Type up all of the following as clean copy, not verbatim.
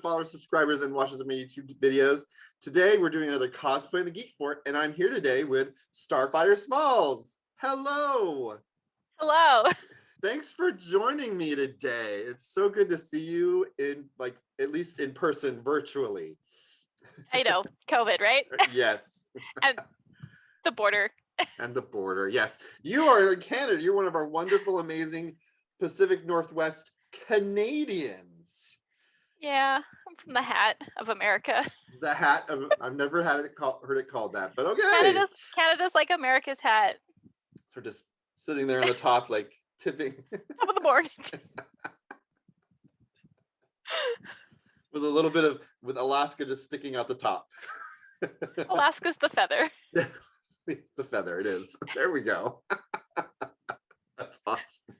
followers, subscribers, and watches of my YouTube videos. Today, we're doing another cosplay in the Geekfort, and I'm here today with Starfighter Smalls. Hello. Hello. Thanks for joining me today. It's so good to see you in, like, at least in person, virtually. I know, COVID, right? Yes. And the border. And the border, yes. You are in Canada. You're one of our wonderful, amazing Pacific Northwest Canadians. Yeah, I'm from the hat of America. The hat of, I've never heard it called that, but okay. Canada's like America's hat. So just sitting there on the top, like tipping. Top of the board. With a little bit of, with Alaska just sticking out the top. Alaska's the feather. It's the feather, it is. There we go. That's awesome.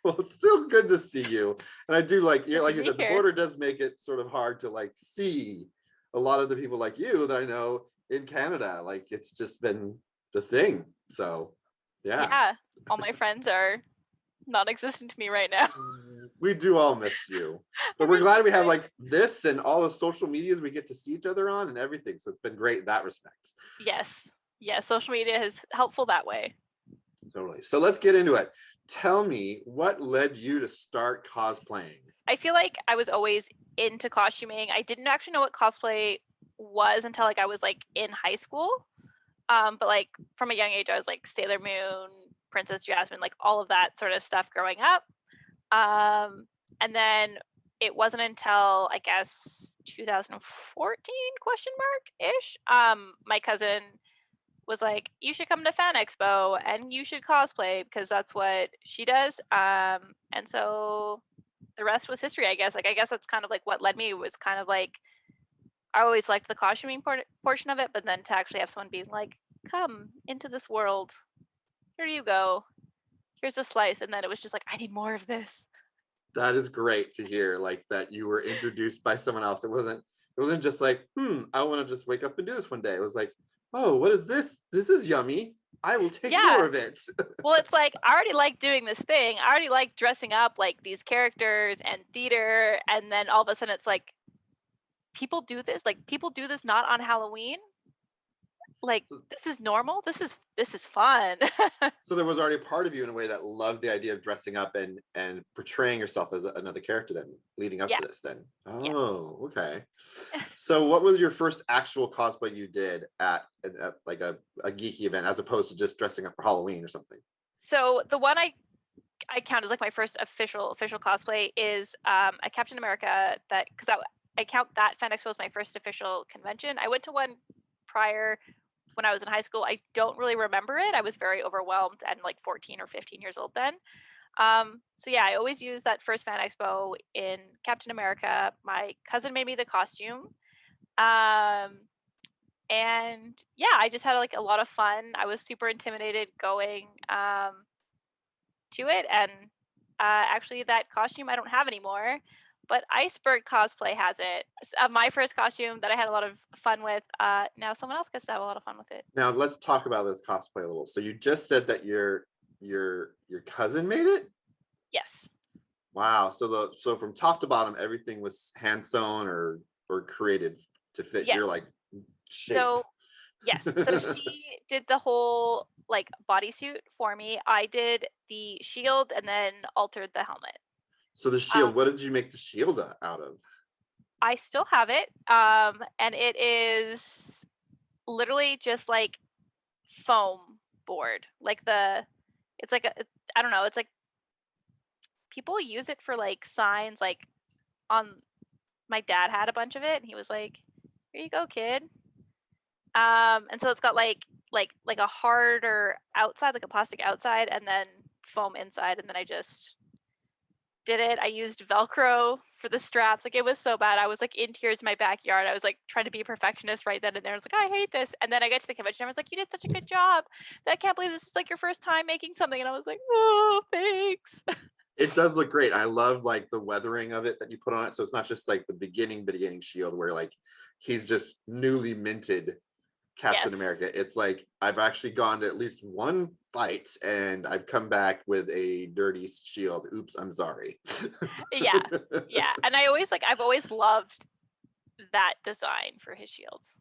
Well, it's still good to see you. And I do like you said, the border does make it sort of hard to like see a lot of the people like you that I know in Canada. Like it's just been the thing. So yeah. All my friends are non-existent to me right now. We do all miss you, but we're glad we have like this and all the social medias we get to see each other on and everything. So it's been great in that respect. Yes. Yeah, social media is helpful that way. Totally. So let's get into it. Tell me, what led you to start cosplaying? I feel like I was always into costuming. I didn't actually know what cosplay was until like I was like in high school. But like from a young age, I was like Sailor Moon, Princess Jasmine, like all of that sort of stuff growing up. And then it wasn't until I guess 2014 question mark ish. My cousin was like, you should come to Fan Expo and you should cosplay because that's what she does. And so the rest was history, I guess. Like I guess that's kind of like what led me. Was kind of like I always liked the costuming portion of it, but then to actually have someone being like, come into this world, here you go, here's a slice, and then it was just like, I need more of this. That is great to hear, like that you were introduced by someone else. It wasn't just like, I want to just wake up and do this one day. It was like, oh, what is this? This is yummy. I will take more of it. Well, it's like, I already like doing this thing. I already like dressing up like these characters and theater. And then all of a sudden it's like, people do this? Like people do this not on Halloween? Like this is normal? This is fun. So there was already a part of you in a way that loved the idea of dressing up and portraying yourself as another character then leading up to this then. Oh, okay. So what was your first actual cosplay you did at like a geeky event as opposed to just dressing up for Halloween or something? So the one I count as like my first official cosplay is a Captain America, that because I count that Fan Expo as my first official convention. I went to one prior when I was in high school. I don't really remember it. I was very overwhelmed and like 14 or 15 years old then. So yeah, I always use that first Fan Expo in Captain America. My cousin made me the costume. And yeah, I just had like a lot of fun. I was super intimidated going to it. And actually that costume I don't have anymore. But Iceberg Cosplay has it. My first costume that I had a lot of fun with. Now someone else gets to have a lot of fun with it. Now let's talk about this cosplay a little. So you just said that your cousin made it? Yes. Wow. So from top to bottom, everything was hand sewn or created to fit your like shape. So yes. So she did the whole like bodysuit for me. I did the shield and then altered the helmet. So the shield, what did you make the shield out of? I still have it. And it is literally just like foam board. Like it's like I don't know, it's like people use it for like signs, like my dad had a bunch of it and he was like, here you go, kid. And so it's got like a harder outside, like a plastic outside, and then foam inside, and then I just did it. I used Velcro for the straps. Like it was so bad. I was like in tears in my backyard. I was like trying to be a perfectionist right then and there. I was like, I hate this. And then I got to the convention. I was like, you did such a good job. I can't believe this is like your first time making something. And I was like, oh, thanks. It does look great. I love like the weathering of it that you put on it. So it's not just like the beginning shield where like he's just newly minted Captain America. It's like I've actually gone to at least one fight and I've come back with a dirty shield. Oops, I'm sorry. Yeah. And I've always loved that design for his shields.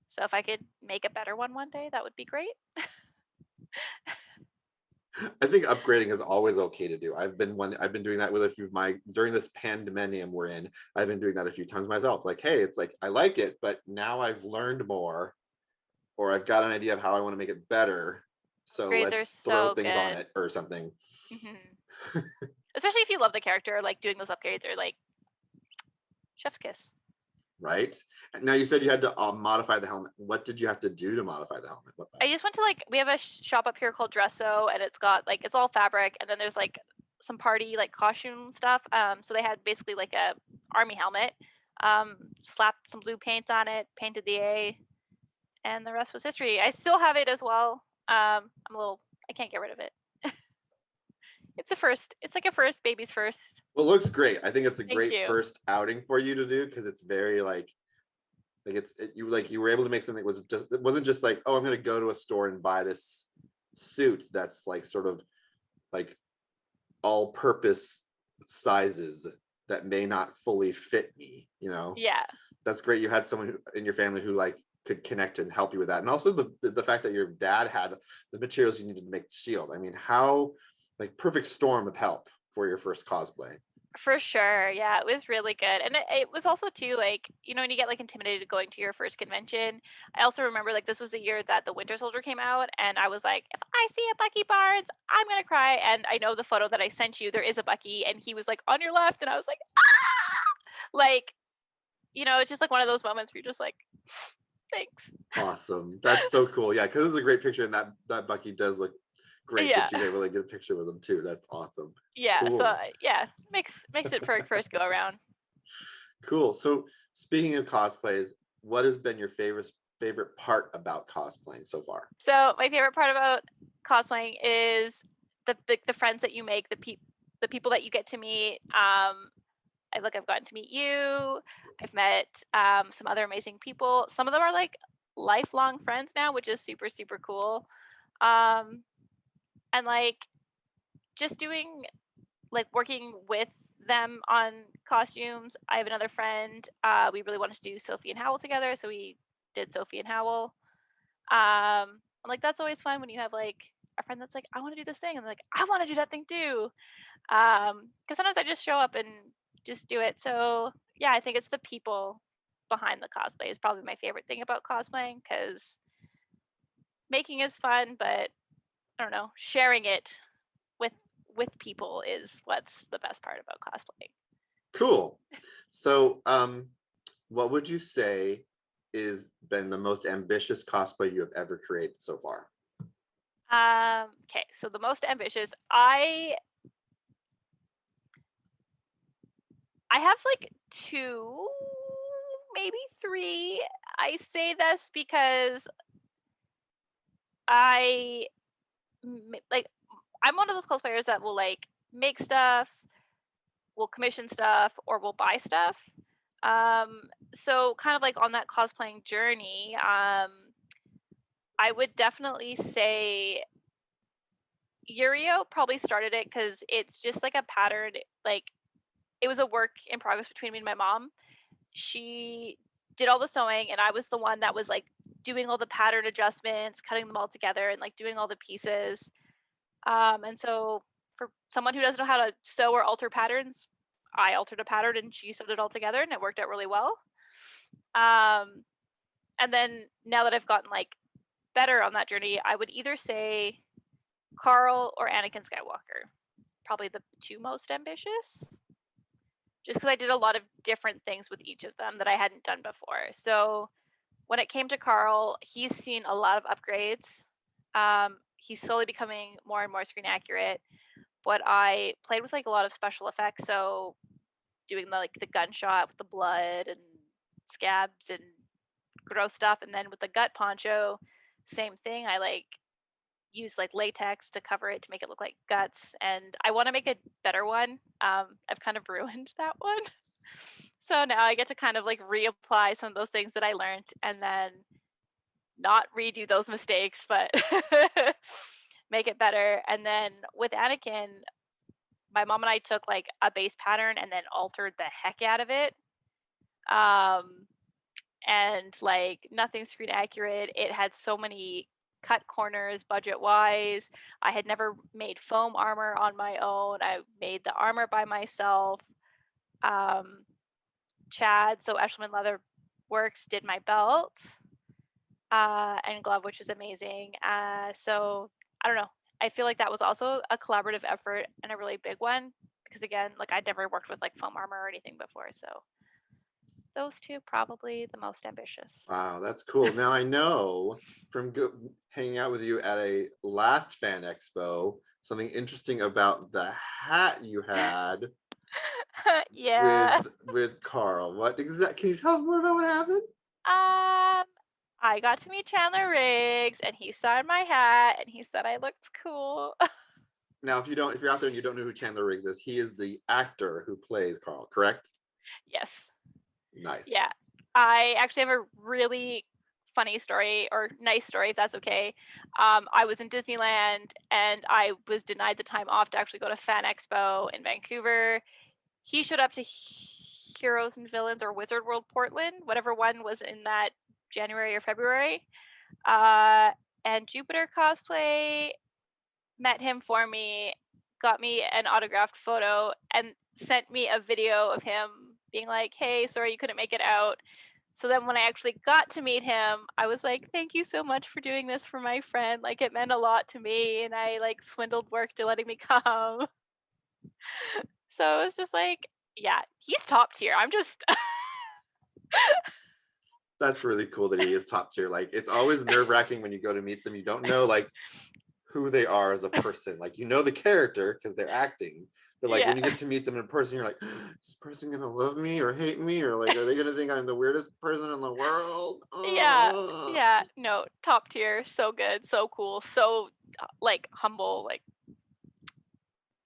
So if I could make a better one day, that would be great. I think upgrading is always okay to do. I've been doing that with a few of during this pandemonium we're in. I've been doing that a few times myself. Like, hey, it's like I like it, but now I've learned more, or I've got an idea of how I want to make it better. So Upgrades let's are throw so things on good. it or something. Especially if you love the character, like doing those upgrades are like chef's kiss. Right. Now you said you had to modify the helmet. What did you have to do to modify the helmet? I just went to we have a shop up here called Dresso, and it's got it's all fabric, and then there's some party costume stuff. So they had basically a army helmet, slapped some blue paint on it, painted the A, and the rest was history. I still have it as well. I can't get rid of it. It's a first. It's like a first, baby's first. Well, it looks great. I think it's a Thank great you. first outing for you to do, because it's very you were able to make something it wasn't just like, oh, I'm going to go to a store and buy this suit that's sort of all purpose sizes that may not fully fit me, Yeah. That's great. You had someone in your family who could connect and help you with that. And also the fact that your dad had the materials you needed to make the shield. I mean, how perfect storm of help for your first cosplay. For sure. Yeah, it was really good. And it was also too when you get intimidated going to your first convention. I also remember this was the year that the Winter Soldier came out, and I was like, if I see a Bucky Barnes, I'm gonna cry. And I know the photo that I sent you, there is a Bucky, and he was on your left, and I was like, ah! It's just one of those moments where you're just like, thanks. Awesome. That's so cool. Yeah, because this is a great picture, and that Bucky does look great. Yeah. That you get a really good picture with him too. That's awesome. Yeah. Cool. So yeah, makes it for a first go around. Cool. So speaking of cosplays, what has been your favorite part about cosplaying so far? So my favorite part about cosplaying is the friends that you make, the people that you get to meet. I've gotten to meet you. I've met some other amazing people. Some of them are lifelong friends now, which is super, super cool. And just doing working with them on costumes. I have another friend. We really wanted to do Sophie and Howl together, so we did Sophie and Howl. That's always fun when you have a friend that's I want to do this thing, and I want to do that thing too. Because sometimes I just show up and just do it. So yeah, I think it's the people behind the cosplay is probably my favorite thing about cosplaying, because making is fun, but I don't know, sharing it with people is what's the best part about cosplaying. Cool. So what would you say is been the most ambitious cosplay you have ever created so far? Okay, so the most ambitious, I have 2, maybe 3. I say this because I'm one of those cosplayers that will make stuff, will commission stuff, or will buy stuff. So kind of on that cosplaying journey, I would definitely say Yurio probably started it, because it's just a pattern. It was a work in progress between me and my mom. She did all the sewing, and I was the one that was doing all the pattern adjustments, cutting them all together, and doing all the pieces. And so for someone who doesn't know how to sew or alter patterns, I altered a pattern and she sewed it all together, and it worked out really well. And then now that I've gotten better on that journey, I would either say Carl or Anakin Skywalker, probably the 2 most ambitious, just because I did a lot of different things with each of them that I hadn't done before. So when it came to Carl, he's seen a lot of upgrades. He's slowly becoming more and more screen accurate, but I played with a lot of special effects. So doing the gunshot with the blood and scabs and gross stuff, and then with the gut poncho, same thing. I use latex to cover it to make it look like guts, and I want to make a better one. I've kind of ruined that one. So now I get to kind of reapply some of those things that I learned, and then not redo those mistakes, but make it better. And then with Anakin, my mom and I took like a base pattern and then altered the heck out of it. And like nothing screen accurate. It had so many cut corners budget wise. I had never made foam armor on my own. I made the armor by myself. Chad, so Eshelman Leather Works, did my belt and glove, which is amazing. So I don't know. I feel like that was also a collaborative effort and a really big one because again, like I'd never worked with like foam armor or anything before. So those two probably the most ambitious. Wow, that's cool. Now I know from hanging out with you at a last fan expo, something interesting about the hat you had Yeah. with Carl. What exactly? Can you tell us more about what happened? I got to meet Chandler Riggs and he signed my hat and he said I looked cool. Now, if you're out there and you don't know who Chandler Riggs is, he is the actor who plays Carl, correct? Yes. Nice. Yeah. I actually have a really funny story or nice story, if that's okay. I was in Disneyland and I was denied the time off to actually go to Fan Expo in Vancouver. He showed up to Heroes and Villains or Wizard World Portland, whatever one was in that January or February. And Jupiter Cosplay met him for me, got me an autographed photo, and sent me a video of him being like, hey, sorry you couldn't make it out. So then when I actually got to meet him, I was like, thank you so much for doing this for my friend. Like it meant a lot to me and I like swindled work to letting me come. So it was just like, yeah, he's top tier. I'm just That's really cool that he is top tier. Like it's always nerve-wracking when you go to meet them. You don't know like who they are as a person. Like you know the character because they're acting. But like when you get to meet them in person, you're like, is this person gonna love me or hate me? Or like, are they gonna think I'm the weirdest person in the world? Yeah. No, top tier. So good. So cool. So like humble. Like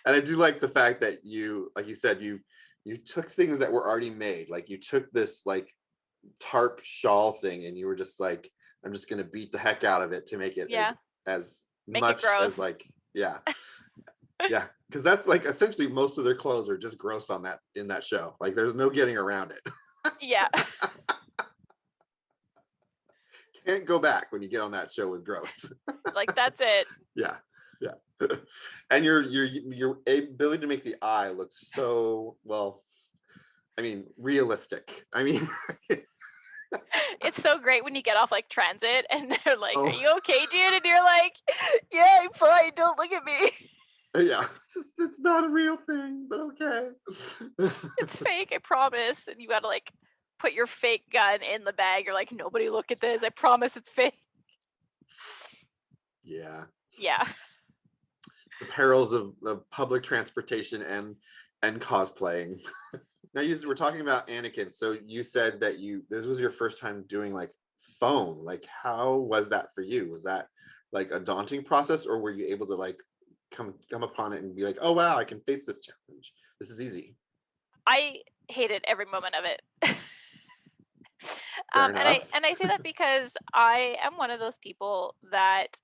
And I do like the fact that you, like you said, you took things that were already made. Like you took this like tarp shawl thing and you were just like, I'm just gonna beat the heck out of it to make it as make it much gross. as like yeah because that's like essentially most of their clothes are just gross on that in that show. Like there's no getting around it. Yeah. Can't go back when you get on that show with gross. Like that's it. Yeah. And your ability to make the eye look so well, I mean realistic. I mean It's so great when you get off like transit and they're like, are you okay, dude? And you're like, yeah, I'm fine, don't look at me. Yeah, it's not a real thing, but okay. It's fake, I promise. And you gotta like put your fake gun in the bag. You're like, nobody look at this, I promise it's fake. Yeah. The perils of public transportation and cosplaying. Now we're talking about Anakin. So you said that this was your first time doing like foam. Like how was that for you? Was that like a daunting process or were you able to like come upon it and be like, oh wow, I can face this challenge. This is easy. I hated every moment of it. And I say that because I am one of those people that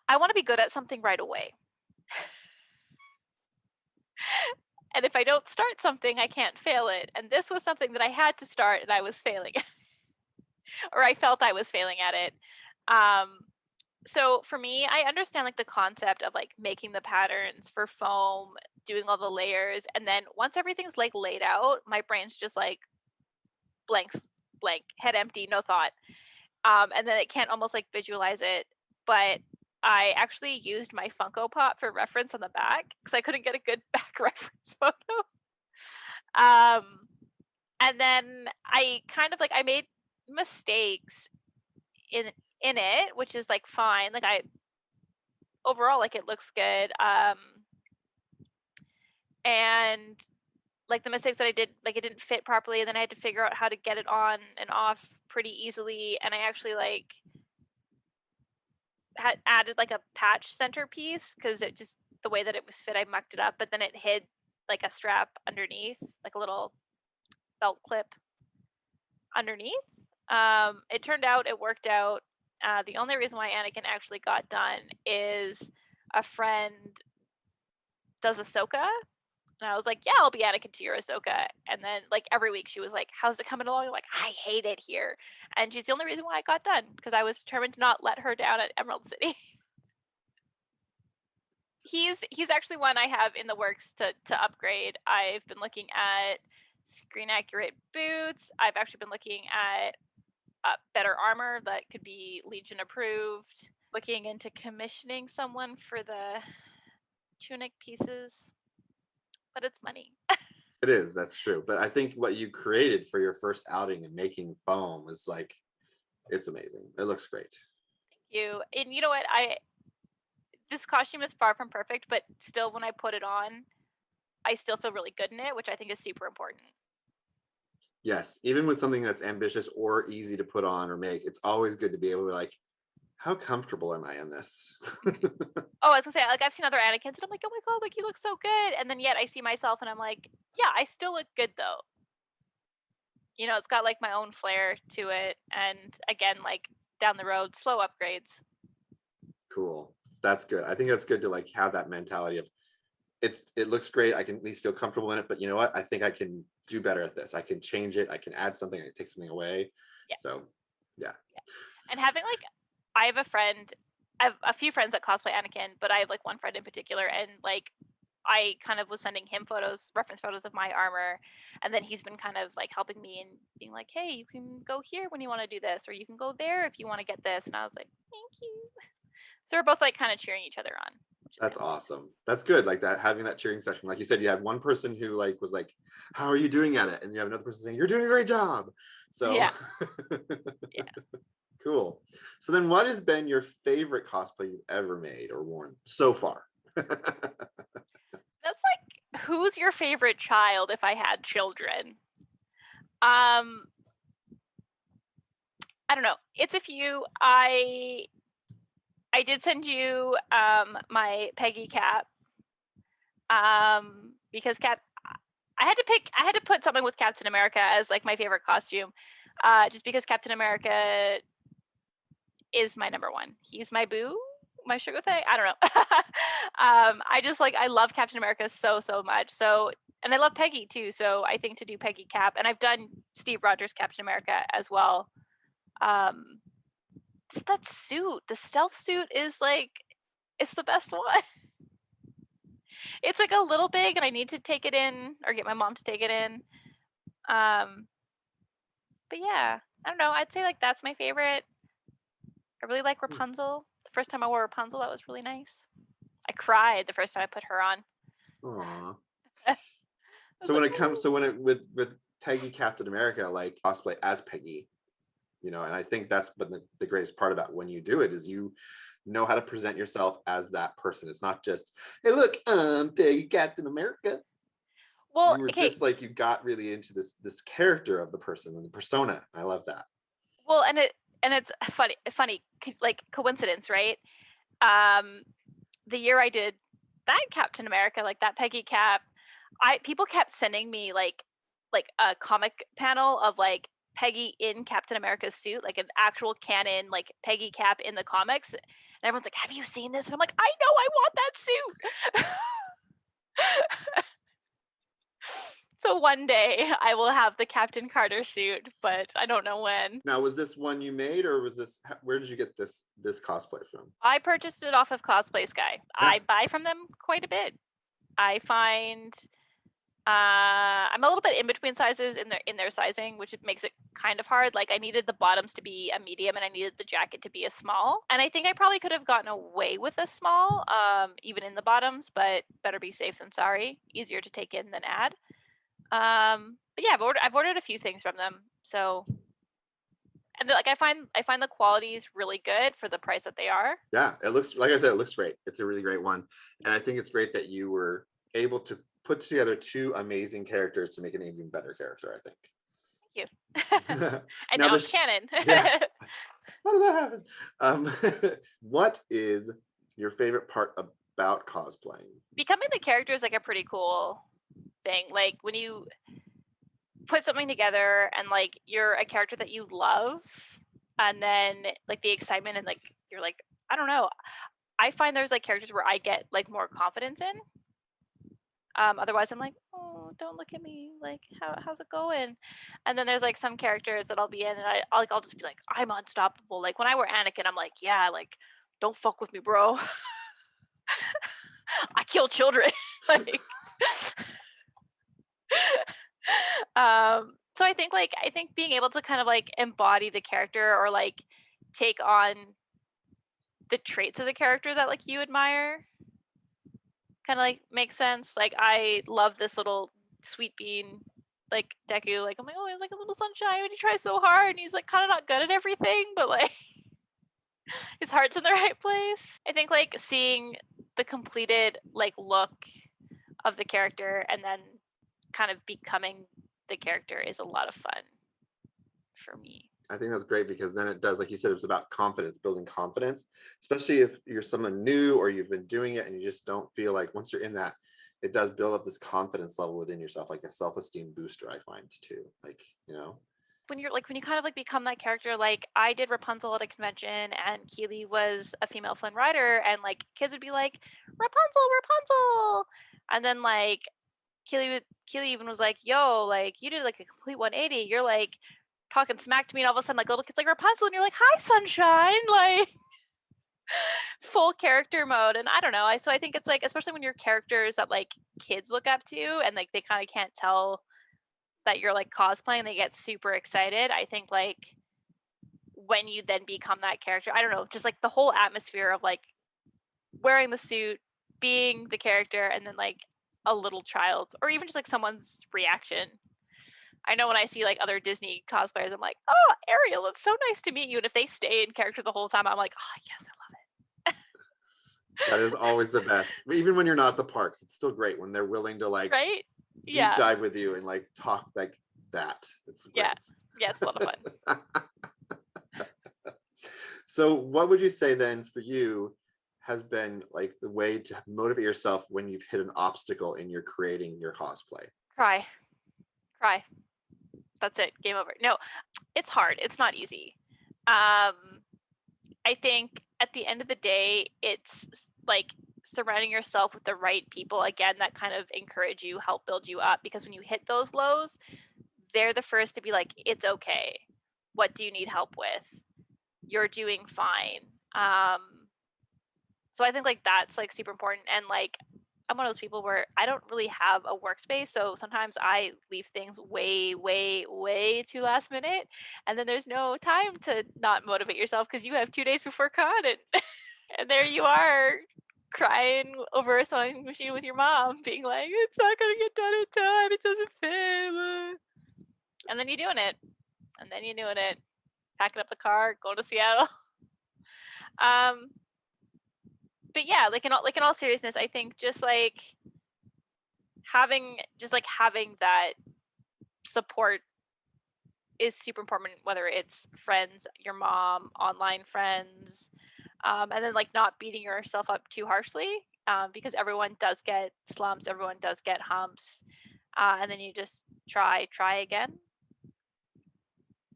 I want to be good at something right away. And if I don't start something, I can't fail it. And this was something that I had to start and I was failing or I felt I was failing at it. So for me, I understand like the concept of like making the patterns for foam, doing all the layers. And then once everything's like laid out, my brain's just like blank, head empty, no thought. And then it can't almost like visualize it. But I actually used my Funko Pop for reference on the back because I couldn't get a good back reference photo. And then I kind of like I made mistakes in it, which is like fine. Like I overall like it looks good. And like the mistakes that I did, like it didn't fit properly, and then I had to figure out how to get it on and off pretty easily. And I actually like had added like a patch centerpiece because it just the way that it was fit, I mucked it up, but then it hid like a strap underneath, like a little belt clip underneath. It turned out it worked out. The only reason why Anakin actually got done is a friend does Ahsoka. And I was like, yeah, I'll be Anakin to your Ahsoka. And then like every week she was like, how's it coming along? I'm like, I hate it here. And she's the only reason why I got done, because I was determined to not let her down at Emerald City. He's actually one I have in the works to upgrade. I've been looking at screen accurate boots. I've actually been looking at better armor that could be Legion approved. Looking into commissioning someone for the tunic pieces, but it's money. It is, that's true. But I think what you created for your first outing and making foam is like, it's amazing. It looks great. Thank you. And you know what? This costume is far from perfect, but still when I put it on, I still feel really good in it, which I think is super important. Yes, even with something that's ambitious or easy to put on or make, it's always good to be able to like, how comfortable am I in this? Oh, I was gonna say, like, I've seen other Anakins and I'm like, oh my god, like you look so good. And then yet I see myself and I'm like, yeah, I still look good though. You know, it's got like my own flair to it. And again, like down the road, slow upgrades. Cool. That's good. I think that's good to like have that mentality of it looks great. I can at least feel comfortable in it, but you know what? I think I can do better at this. I can change it. I can add something. I can take something away. Yeah. So yeah. And having like, I have a few friends that cosplay Anakin, but I have like one friend in particular, and like I kind of was sending him reference photos of my armor, and then he's been kind of like helping me and being like, hey, you can go here when you want to do this, or you can go there if you want to get this. And I was like, thank you. So we're both like kind of cheering each other on. That's awesome. That's good. Like that, having that cheering session. Like you said, you had one person who like was like, how are you doing at it? And you have another person saying, you're doing a great job. So yeah. Yeah. Cool. So then what has been your favorite cosplay you've ever made or worn so far? That's like, who's your favorite child if I had children? I don't know. It's a few. I did send you my Peggy cap. Because I had to put something with Captain America as like my favorite costume. Just because Captain America is my number one. He's my boo, my sugar thing. I don't know. I just like, I love Captain America so much. So, and I love Peggy too. So I think to do Peggy cap, and I've done Steve Rogers Captain America as well. Just that suit, the stealth suit is like, it's the best one. It's like a little big and I need to take it in or get my mom to take it in. But yeah, I don't know. I'd say like that's my favorite. I really like Rapunzel. The first time I wore Rapunzel, that was really nice. I cried the first time I put her on. Aww. So when it comes to with Peggy Captain America, like cosplay as Peggy, you know, and I think that's been the greatest part about when you do it is you know how to present yourself as that person. It's not just, hey, look, Peggy Captain America. Well, you were okay. just like, you got really into this character of the person and the persona. I love that. Well, and it's funny like coincidence, right? The year I did that Captain America, like that Peggy cap, people kept sending me like a comic panel of like Peggy in Captain America's suit, like an actual canon like Peggy cap in the comics, and everyone's like, have you seen this? And I'm like, I know, I want that suit. So one day I will have the Captain Carter suit, but I don't know when. Now, was this one you made, or was this, where did you get this cosplay from? I purchased it off of Cosplay Sky. Yeah. I buy from them quite a bit. I find I'm a little bit in between sizes in their sizing, which makes it kind of hard. Like I needed the bottoms to be a medium and I needed the jacket to be a small. And I think I probably could have gotten away with a small, even in the bottoms, but better be safe than sorry. Easier to take in than add. But yeah, I've ordered a few things from them. So, and like I find the quality is really good for the price that they are. Yeah, it looks, like I said, it looks great. It's a really great one, and I think it's great that you were able to put together two amazing characters to make an even better character. I think. Thank you. And now it's canon. Yeah. How did that happen? What is your favorite part about cosplaying? Becoming the character is like a pretty cool thing. Like when you put something together and like you're a character that you love and then like the excitement and like you're like, I don't know. I find there's like characters where I get like more confidence in. Otherwise I'm like, oh, don't look at me. Like, how's it going? And then there's like some characters that I'll be in, and I'll just be like, I'm unstoppable. Like when I wear Anakin, I'm like, yeah, like don't fuck with me, bro. I kill children. Like, so I think being able to kind of like embody the character or like take on the traits of the character that like you admire kind of like makes sense. Like I love this little sweet bean like Deku. Like I'm like, oh, he's like a little sunshine and he tries so hard and he's like kind of not good at everything, but like his heart's in the right place. I think like seeing the completed like look of the character and then kind of becoming the character is a lot of fun for me. I think that's great because then it does, like you said, it's about confidence, building confidence, especially if you're someone new or you've been doing it and you just don't feel like once you're in that, it does build up this confidence level within yourself, like a self-esteem booster, I find too. Like, you know, When you kind of like become that character, like I did Rapunzel at a convention and Keely was a female Flynn Rider and like kids would be like, Rapunzel, Rapunzel. And then like Keely even was like, yo, like you did like a complete 180. You're like talking smack to me and all of a sudden like little kids like Rapunzel and you're like, hi sunshine. Like full character mode. And I don't know. So I think it's like, especially when you're characters that like kids look up to and like they kind of can't tell that you're like cosplaying, they get super excited. I think like when you then become that character, I don't know, just like the whole atmosphere of like wearing the suit, being the character, and then like a little child or even just like someone's reaction. I know when I see like other Disney cosplayers, I'm like, oh, Ariel, it's so nice to meet you. And if they stay in character the whole time, I'm like, oh, yes, I love it. that is always the best. Even when you're not at the parks, it's still great when they're willing to like right? deep dive with you and like talk like that. It's great. Yeah, it's a lot of fun. So what would you say then for you has been like the way to motivate yourself when you've hit an obstacle in your creating your cosplay? Cry. That's it. Game over. No, it's hard. It's not easy. I think at the end of the day, it's like surrounding yourself with the right people again that kind of encourage you, help build you up, because when you hit those lows, they're the first to be like, it's okay. What do you need help with? You're doing fine. So I think like that's like super important. And like I'm one of those people where I don't really have a workspace, so sometimes I leave things way, way, way too last minute, and then there's no time to not motivate yourself because you have 2 days before con, and there you are crying over a sewing machine with your mom, being like, "It's not gonna get done in time. It doesn't fit." And then you're doing it, packing up the car, going to Seattle. But yeah, like in all seriousness, I think just like having that support is super important, whether it's friends, your mom, online friends, and then like not beating yourself up too harshly, because everyone does get slumps, everyone does get humps, and then you just try again.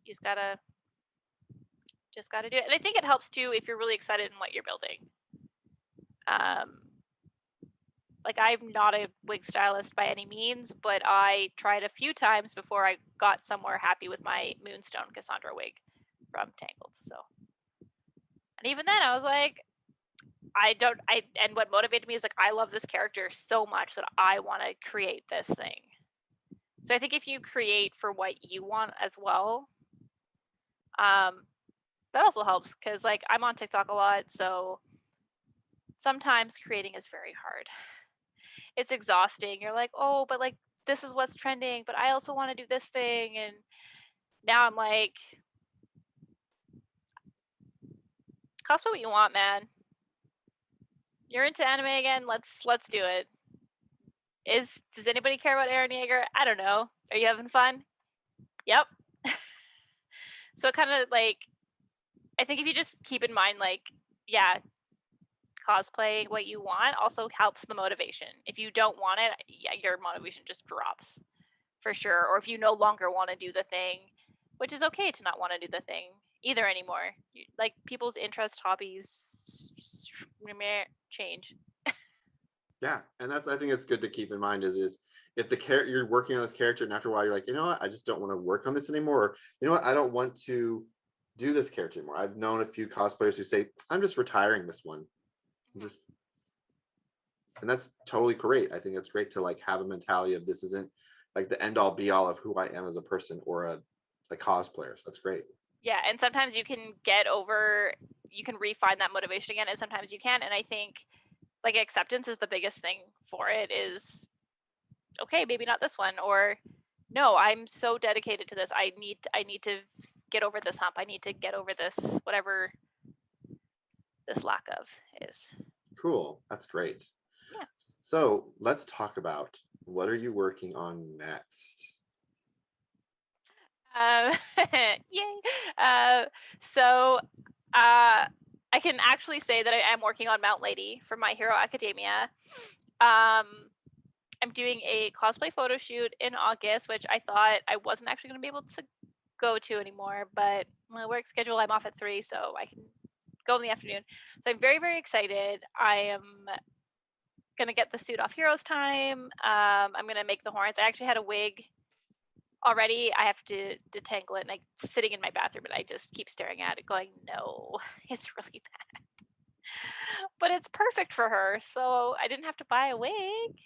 You just gotta do it. And I think it helps too if you're really excited in what you're building. Like I'm not a wig stylist by any means, but I tried a few times before I got somewhere happy with my Moonstone Cassandra wig from Tangled. So, and even then I was like, and what motivated me is like, I love this character so much that I want to create this thing. So I think if you create for what you want as well, that also helps, because like I'm on TikTok a lot, so sometimes creating is very hard. It's exhausting. You're like, oh, but like this is what's trending, but I also want to do this thing. And now I'm like, cosplay what you want, man. You're into anime again? Let's do it. Does anybody care about Eren Yeager? I don't know. Are you having fun? Yep. So kind of like, I think if you just keep in mind, like, yeah, cosplay what you want also helps the motivation. If you don't want it, yeah, your motivation just drops for sure. Or if you no longer want to do the thing, which is okay to not want to do the thing, either anymore. Like people's interests, hobbies change. Yeah, and I think it's good to keep in mind is if the character you're working on this character and after a while you're like, you know what, I just don't want to work on this anymore, or you know what, I don't want to do this character anymore. I've known a few cosplayers who say, I'm just retiring this one. Just and that's totally great. I think it's great to like have a mentality of this isn't like the end all be all of who I am as a person or a cosplayer. So that's great. Yeah, and sometimes you can refine that motivation again, and sometimes you can. And I think like acceptance is the biggest thing for it. Is okay, maybe not this one, or no, I'm so dedicated to this. I need to get over this hump. I need to get over this, whatever this lack of is. Cool. That's great. Yeah. So let's talk about what are you working on next? Yay. I can actually say that I am working on Mount Lady for My Hero Academia. I'm doing a cosplay photo shoot in August, which I thought I wasn't actually going to be able to go to anymore, but my work schedule, I'm off at 3, so I can go in the afternoon. So I'm very, very excited. I am going to get the suit off Heroes Time. I'm going to make the horns. I actually had a wig already. I have to detangle it, and I'm sitting in my bathroom, and I just keep staring at it going, no, it's really bad. But it's perfect for her, so I didn't have to buy a wig,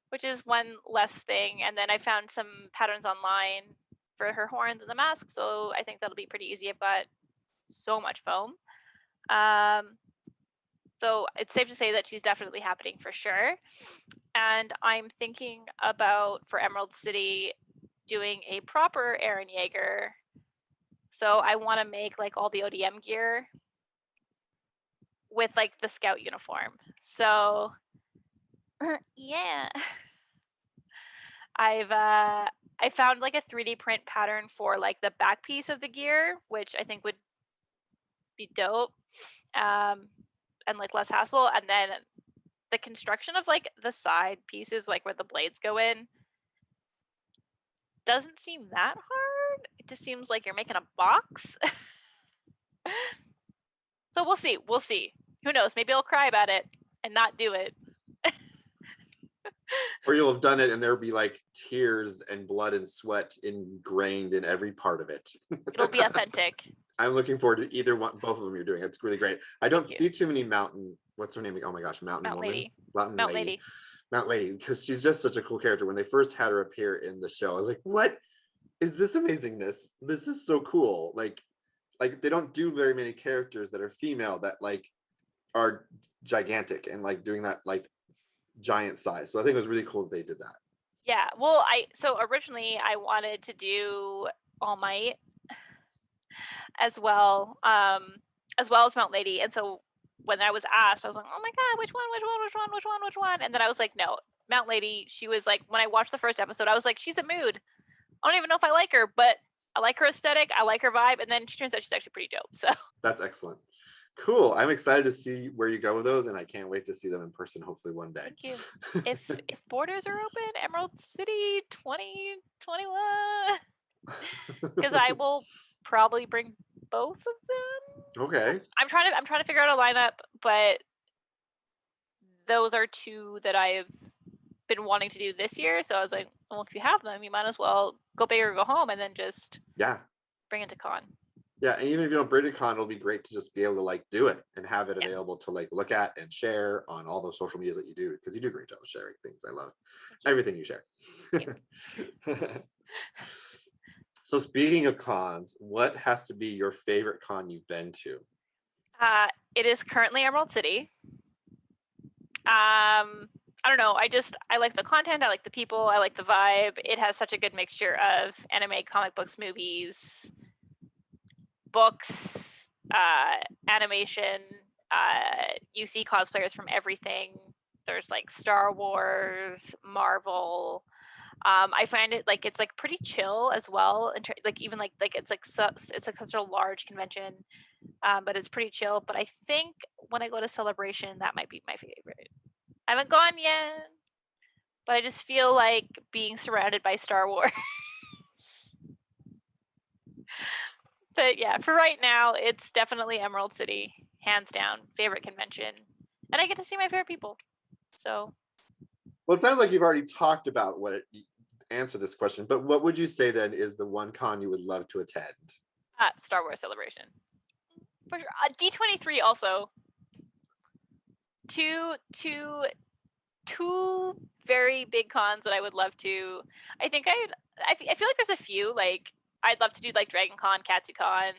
which is one less thing. And then I found some patterns online for her horns and the mask, so I think that'll be pretty easy. I've got so much foam. So it's safe to say that she's definitely happening for sure. And I'm thinking about, for Emerald City, doing a proper Eren Yeager. So I want to make like all the ODM gear with like the scout uniform. So yeah. I found like a 3D print pattern for like the back piece of the gear, which I think would be dope. And like less hassle. And then the construction of like the side pieces, like where the blades go in, doesn't seem that hard. It just seems like you're making a box. So we'll see. We'll see. Who knows? Maybe I'll cry about it and not do it. Or you'll have done it and there'll be like tears and blood and sweat ingrained in every part of it. It'll be authentic. I'm looking forward to either one, both of them you're doing. It's really great. I don't see too many mountain, what's her name? Oh my gosh, Mountain Woman. Lady. Mount Lady. Mount Lady, because she's just such a cool character. When they first had her appear in the show, I was like, what is this amazingness? This is so cool. Like they don't do very many characters that are female that like are gigantic and like doing that like giant size. So I think it was really cool that they did that. Yeah. Well, so originally I wanted to do All Might as well as Mount Lady. And so when I was asked, I was like, oh my God, which one? And then I was like, no, Mount Lady. She was like, when I watched the first episode, I was like, she's a mood. I don't even know if I like her, but I like her aesthetic. I like her vibe. And then she turns out she's actually pretty dope. So that's excellent. Cool. I'm excited to see where you go with those, and I can't wait to see them in person hopefully one day. Thank you. If borders are open, Emerald City 2021. Because I will probably bring both of them. Okay. I'm trying to figure out a lineup, but those are two that I've been wanting to do this year. So I was like, well, if you have them, you might as well go big or go home, and then just bring it to con. Yeah, and even if you don't bring it to con, it'll be great to just be able to like do it and have it available to like look at and share on all those social medias that you do, because you do a great job of sharing things. I love everything you share. So speaking of cons, what has to be your favorite con you've been to? It is currently Emerald City. I don't know. I like the content. I like the people. I like the vibe. It has such a good mixture of anime, comic books, movies, books, animation. You see cosplayers from everything. There's like Star Wars, Marvel. I find it like it's like pretty chill as well, and like even like it's like such a large convention, but it's pretty chill. But I think when I go to Celebration, that might be my favorite. I haven't gone yet, but I just feel like being surrounded by Star Wars. But yeah, for right now, it's definitely Emerald City, hands down, favorite convention, and I get to see my favorite people. So, well, it sounds like you've already talked about what it answer this question, but what would you say then is the one con you would love to attend? Star Wars Celebration for sure. D23 also. Two very big cons that I would love to. I think I feel like there's a few like I'd love to do like Dragon Con, KatsuCon,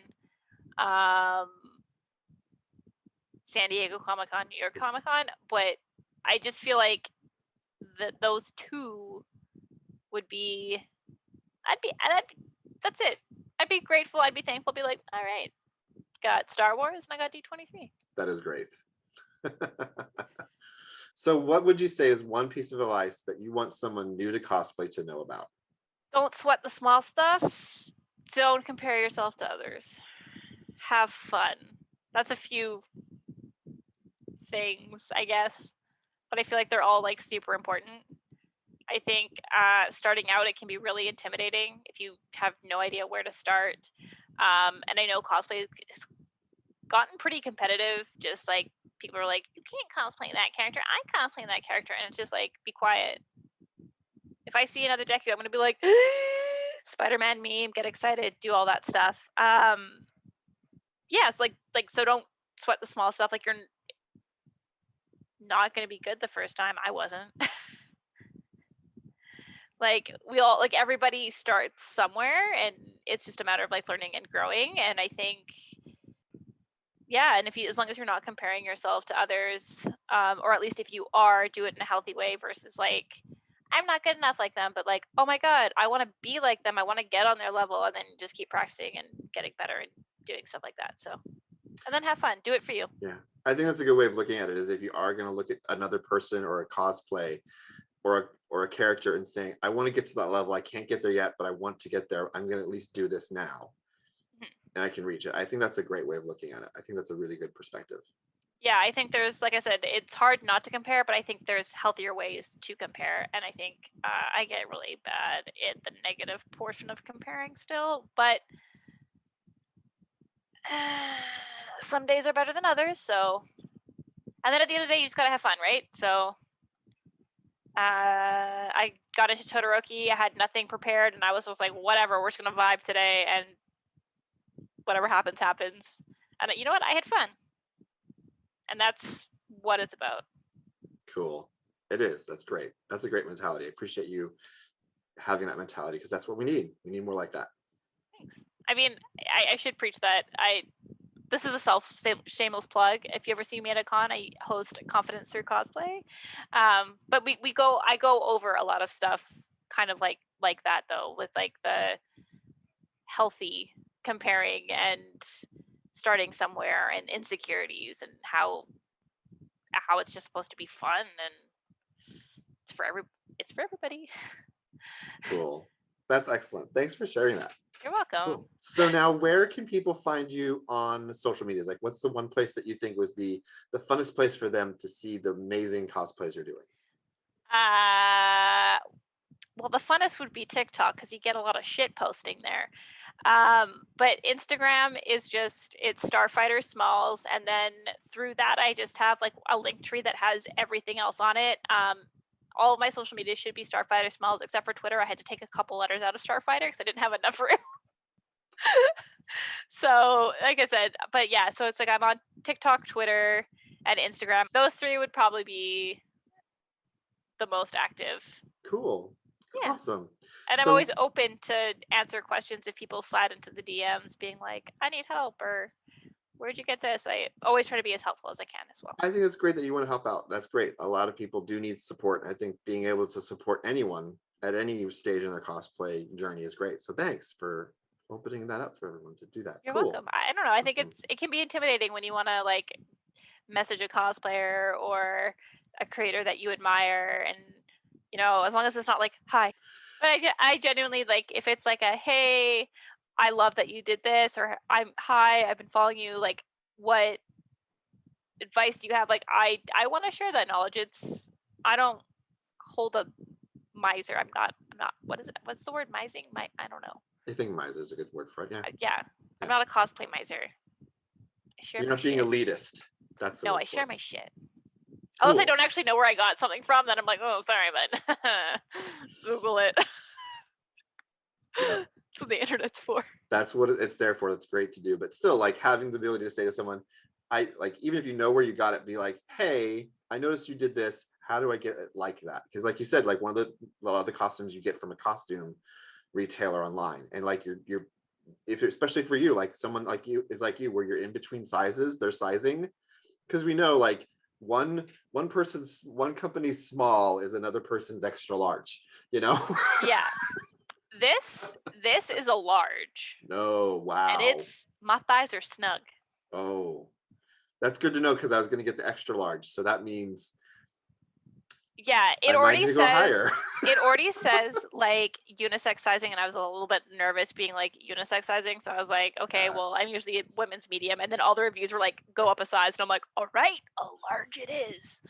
San Diego Comic Con, New York Comic Con, but I just feel like those two would be. That's it. I'd be grateful. I'd be thankful. Be like, all right, got Star Wars and I got D23. That is great. So what would you say is one piece of advice that you want someone new to cosplay to know about? Don't sweat the small stuff. Don't compare yourself to others. Have fun. That's a few things, I guess, but I feel like they're all like super important. I think starting out, it can be really intimidating if you have no idea where to start. And I know cosplay has gotten pretty competitive. Just like people are like, you can't cosplay that character. I'm cosplaying that character. And it's just like, be quiet. If I see another Deku, I'm going to be like, Spider-Man meme, get excited, do all that stuff. Yeah, it's so don't sweat the small stuff. Like, you're not going to be good the first time. I wasn't. Like, we all, like, everybody starts somewhere, and it's just a matter of like learning and growing. And I think, yeah, and as long as you're not comparing yourself to others, or at least if you are, do it in a healthy way versus like, I'm not good enough like them, but like, oh my god, I want to be like them. I want to get on their level, and then just keep practicing and getting better and doing stuff like that. So, and then have fun. Do it for you. Yeah, I think that's a good way of looking at it. Is if you are going to look at another person or a cosplay or a character and saying, I want to get to that level. I can't get there yet, but I want to get there. I'm going to at least do this now, and I can reach it. I think that's a great way of looking at it. I think that's a really good perspective. Yeah, I think there's, like I said, it's hard not to compare, but I think there's healthier ways to compare. And I think I get really bad in the negative portion of comparing still, but some days are better than others. So, and then at the end of the day, you just gotta have fun, right? So, I got into Todoroki. I had nothing prepared, and I was just like, whatever, we're just gonna vibe today, and whatever happens, happens. And you know what? I had fun, and that's what it's about. Cool. It is. That's great. That's a great mentality. I appreciate you having that mentality because that's what we need. We need more like that. Thanks. I mean, I should preach that. This is a shameless plug. If you ever see me at a con, I host Confidence Through Cosplay. But I go over a lot of stuff kind of like that though, with like the healthy comparing and starting somewhere and insecurities and how it's just supposed to be fun and it's for everybody. Cool. That's excellent. Thanks for sharing that. You're welcome. Cool. So now where can people find you on social media? Like what's the one place that you think would be the funnest place for them to see the amazing cosplays you're doing? Well, the funnest would be TikTok because you get a lot of shit posting there. But Instagram is it's Starfighter Smalls, and then through that I just have like a link tree that has everything else on it. All of my social media should be Starfighter Smalls, except for Twitter. I had to take a couple letters out of Starfighter because I didn't have enough room. So, like I said, but yeah, so it's like I'm on TikTok, Twitter, and Instagram. Those three would probably be the most active. Cool. Yeah. Awesome. And I'm always open to answer questions if people slide into the DMs being like, I need help, or where'd you get this? I always try to be as helpful as I can as well. I think it's great that you want to help out. That's great. A lot of people do need support. I think being able to support anyone at any stage in their cosplay journey is great. So thanks for opening that up for everyone to do that. You're welcome. I don't know. I think Awesome. it can be intimidating when you want to like message a cosplayer or a creator that you admire, and you know, as long as it's not like hi. But I genuinely like if it's like a hey, I love that you did this, or I've been following you. Like, what advice do you have? Like, I want to share that knowledge. I don't hold a miser. I'm not. What is it? What's the word mising? I don't know. I think miser is a good word for it. Yeah. Yeah. I'm not a cosplay miser. I share You're my not being shit. elitist. That's the No, word I share for it. my shit. Unless I Cool. don't actually know where I got something from, then I'm like, oh, sorry, but Google it. Yeah. That's what the internet's for. That's what it's there for. That's great to do. But still, like having the ability to say to someone, I like, even if you know where you got it, be like, hey, I noticed you did this. How do I get it like that? Because like you said, like a lot of the costumes you get from a costume retailer online, and like you're if especially for you, like someone like you is like you, where you're in between sizes, they're sizing, because we know like one company's small is another person's extra large, you know. Yeah. This is a large. No, wow. And it's, my thighs are snug. Oh, that's good to know, because I was going to get the extra large, so that means yeah, it I might already need to go says higher. it already says like unisex sizing, and I was a little bit nervous being like unisex sizing, so I was like, okay, well, I'm usually a women's medium, and then all the reviews were like, go up a size, and I'm like, all right, a large it is.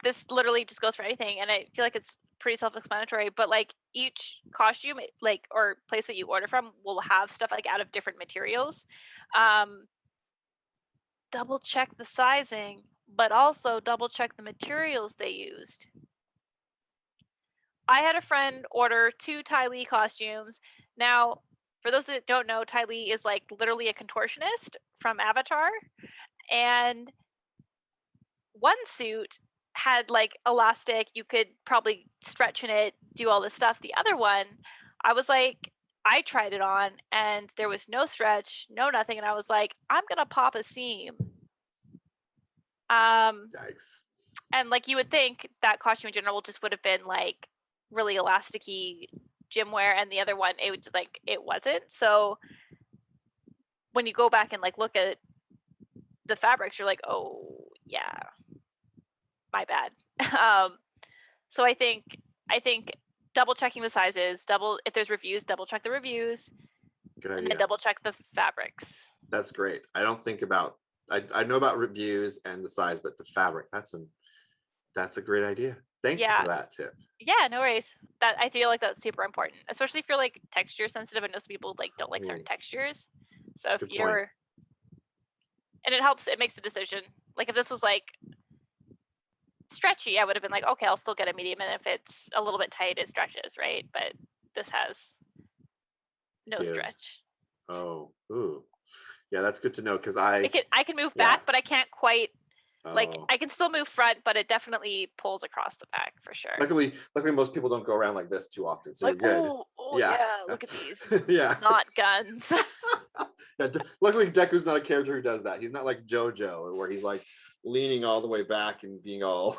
This literally just goes for anything, and I feel like it's pretty self-explanatory, but like each costume like or place that you order from will have stuff like out of different materials. Double check the sizing, but also double check the materials they used. I had a friend order 2 Ty Lee costumes. Now, for those that don't know, Ty Lee is like literally a contortionist from Avatar, and one suit had like elastic, you could probably stretch in it, do all this stuff. The other one, I was like, I tried it on and there was no stretch, no nothing, and I was like, I'm gonna pop a seam. Yikes. And like you would think that costume in general just would have been like really elasticy gym wear, and the other one it was just like it wasn't. So when you go back and like look at the fabrics, you're like, oh yeah, my bad. So I think double checking the sizes, if there's reviews, double check the reviews. Good idea. And then double check the fabrics. That's great. I don't think about, I know about reviews and the size, but the fabric, that's a great idea. Thank you for that tip. Yeah, no worries. That I feel like that's super important, especially if you're like texture sensitive. I know some people like don't like certain textures. So if you're, and it helps, it makes a decision. Like if this was like stretchy, I would have been like, okay, I'll still get a medium, and if it's a little bit tight, it stretches, right? But this has no stretch. Oh, ooh. Yeah, that's good to know, because I can move back, but I can't quite like Oh. I can still move front, but it definitely pulls across the back for sure. Luckily most people don't go around like this too often, so like, you're good. Oh yeah, look at these. Yeah. Not guns. Yeah, luckily Deku's not a character who does that. He's not like JoJo, where he's like leaning all the way back and being all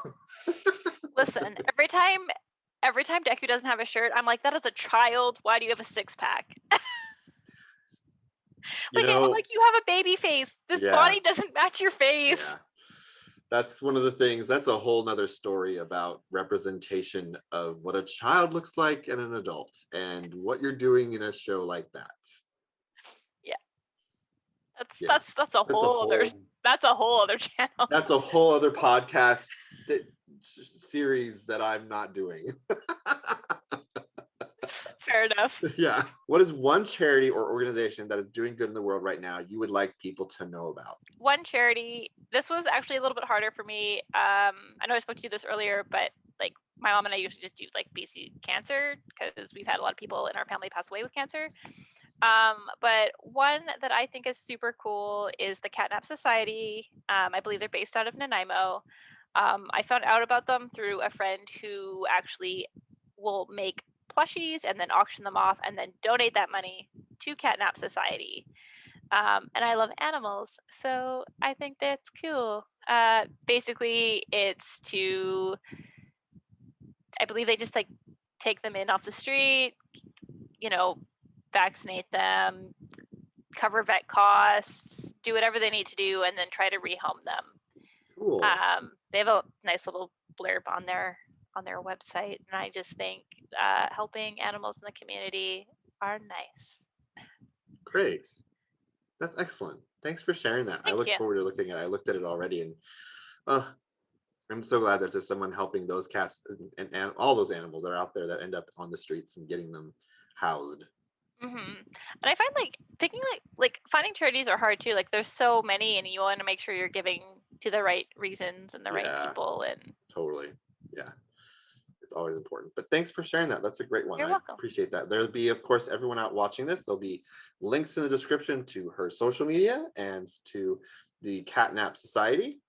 Listen, every time Deku doesn't have a shirt, I'm like, that is a child. Why do you have a 6-pack? I'm like, you have a baby face. This body doesn't match your face. Yeah. That's one of the things. That's a whole nother story about representation of what a child looks like and an adult, and what you're doing in a show like that. Yeah. That's a whole other channel. That's a whole other podcast series that I'm not doing. Fair enough. Yeah. What is one charity or organization that is doing good in the world right now you would like people to know about? One charity. This was actually a little bit harder for me. I know I spoke to you this earlier, but like my mom and I usually just do like BC cancer, because we've had a lot of people in our family pass away with cancer. But one that I think is super cool is the Catnap Society. I believe they're based out of Nanaimo. I found out about them through a friend who actually will make plushies and then auction them off and then donate that money to Catnap Society. And I love animals, so I think that's cool. Basically, it's to, I believe they just like take them in off the street, vaccinate them, cover vet costs, do whatever they need to do, and then try to rehome them. Cool. They have a nice little blurb on their website, and I just think helping animals in the community are nice. Great. That's excellent. Thanks for sharing that. I look forward to looking at it. I looked at it already, and I'm so glad there's just someone helping those cats and all those animals that are out there that end up on the streets and getting them housed. And I find like picking like finding charities are hard too. Like there's so many, and you want to make sure you're giving to the right reasons and the right people. And totally, yeah, it's always important. But thanks for sharing that. That's a great one. You're I welcome. appreciate that. There'll be, of course, everyone out watching this, there'll be links in the description to her social media and to the Catnap Society.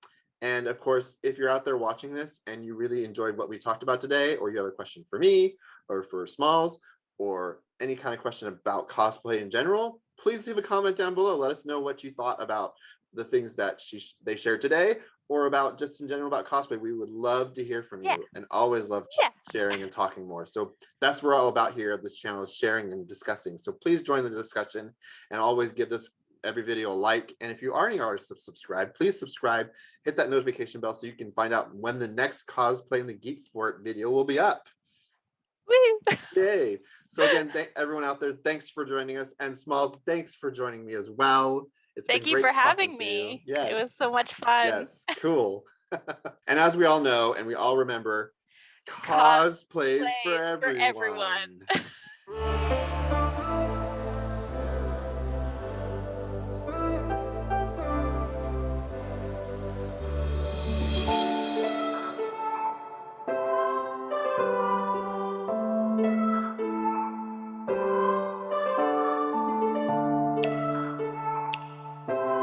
And of course, if you're out there watching this and you really enjoyed what we talked about today, or you have a question for me or for Smalls, or any kind of question about cosplay in general, please leave a comment down below. Let us know what you thought about the things that they shared today, or about just in general about cosplay. We would love to hear from you, and always love sharing and talking more. So that's what we're all about here at this channel, is sharing and discussing. So please join the discussion, and always give this every video a like. And if you already are subscribed, please subscribe, hit that notification bell so you can find out when the next Cosplay in the Geekfort video will be up. Woo! Yay. So again, everyone out there, thanks for joining us. And Smalls, thanks for joining me as well. Thank you for having me. Yes. It was so much fun. Yes, cool. And as we all know, and we all remember, cosplays for everyone.